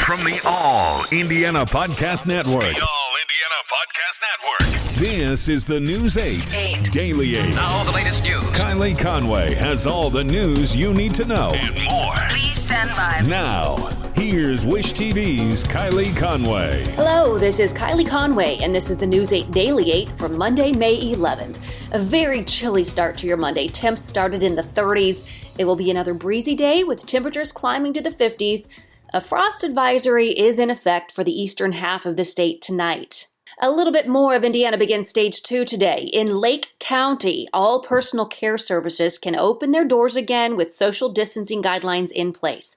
From the All Indiana Podcast Network. The All Indiana Podcast Network. This is the News 8 Daily 8. Now the latest news. Kylie Conway has all the news you need to know. And more. Please stand by. Now, here's Wish TV's Kylie Conway. Hello, this is Kylie Conway, and this is the News 8 Daily 8 for Monday, May 11th. A very chilly start to your Monday. Temps started in the 30s. It will be another breezy day with temperatures climbing to the 50s. A frost advisory is in effect for the eastern half of the state tonight. A little bit more of Indiana begins stage 2 today. In Lake County, all personal care services can open their doors again with social distancing guidelines in place.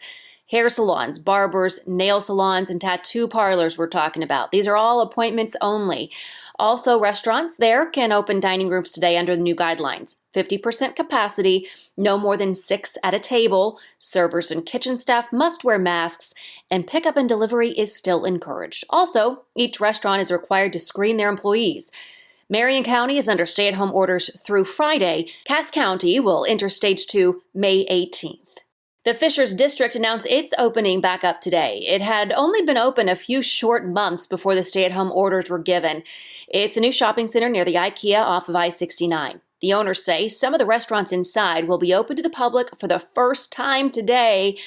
Hair salons, barbers, nail salons, and tattoo parlors we're talking about. These are all appointments only. Also, restaurants there can open dining rooms today under the new guidelines. 50% capacity, no more than 6 at a table. Servers and kitchen staff must wear masks, and pickup and delivery is still encouraged. Also, each restaurant is required to screen their employees. Marion County is under stay-at-home orders through Friday. Cass County will enter stage 2 May 18th. The Fishers District announced its opening back up today. It had only been open a few short months before the stay-at-home orders were given. It's a new shopping center near the IKEA off of I-69. The owners say some of the restaurants inside will be open to the public for the first time today.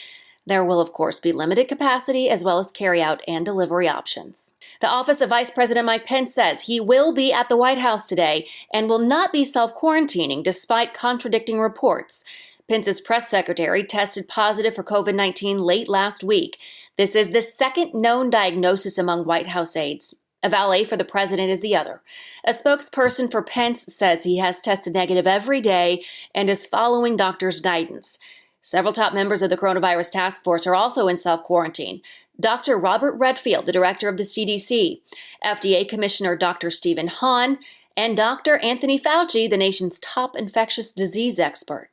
There will, of course, be limited capacity as well as carry-out and delivery options. The office of Vice President Mike Pence says he will be at the White House today and will not be self-quarantining despite contradicting reports. Pence's press secretary tested positive for COVID-19 late last week. This is the second known diagnosis among White House aides. A valet for the president is the other. A spokesperson for Pence says he has tested negative every day and is following doctors' guidance. Several top members of the coronavirus task force are also in self-quarantine. Dr. Robert Redfield, the director of the CDC, FDA Commissioner Dr. Stephen Hahn, and Dr. Anthony Fauci, the nation's top infectious disease expert.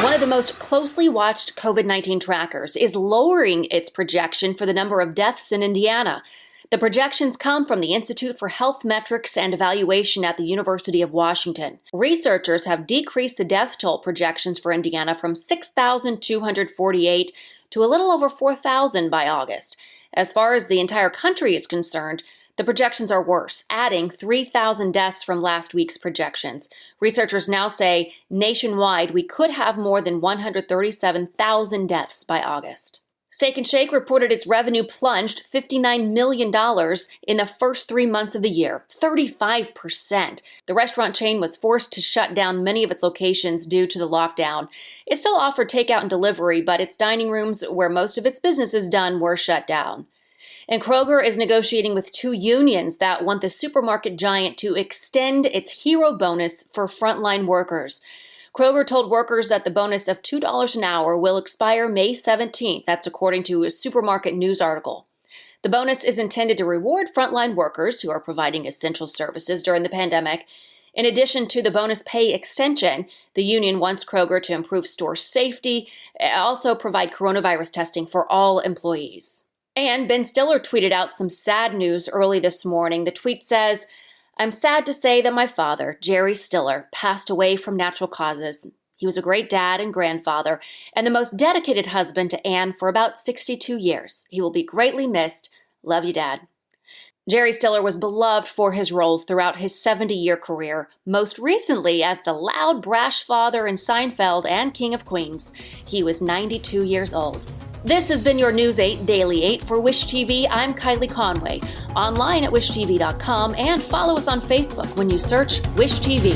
One of the most closely watched COVID-19 trackers is lowering its projection for the number of deaths in Indiana. The projections come from the Institute for Health Metrics and Evaluation at the University of Washington. Researchers have decreased the death toll projections for Indiana from 6,248 to a little over 4,000 by August. As far as the entire country is concerned, the projections are worse, adding 3,000 deaths from last week's projections. Researchers now say nationwide we could have more than 137,000 deaths by August. Steak 'n Shake reported its revenue plunged $59 million in the first 3 months of the year, 35%. The restaurant chain was forced to shut down many of its locations due to the lockdown. It still offered takeout and delivery, but its dining rooms, where most of its business is done, were shut down. And Kroger is negotiating with 2 unions that want the supermarket giant to extend its hero bonus for frontline workers. Kroger told workers that the bonus of $2 an hour will expire May 17th. That's according to a supermarket news article. The bonus is intended to reward frontline workers who are providing essential services during the pandemic. In addition to the bonus pay extension, the union wants Kroger to improve store safety, also provide coronavirus testing for all employees. And Ben Stiller tweeted out some sad news early this morning. The tweet says, "I'm sad to say that my father, Jerry Stiller, passed away from natural causes. He was a great dad and grandfather, and the most dedicated husband to Anne for about 62 years. He will be greatly missed. Love you, Dad." Jerry Stiller was beloved for his roles throughout his 70-year career, most recently as the loud, brash father in Seinfeld and King of Queens. He was 92 years old. This has been your News 8 Daily 8 for Wish TV. I'm Kylie Conway. Online at wishtv.com and follow us on Facebook when you search Wish TV.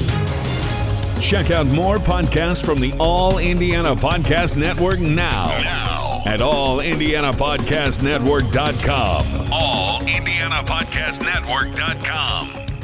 Check out more podcasts from the All Indiana Podcast Network now at allindianapodcastnetwork.com. allindianapodcastnetwork.com.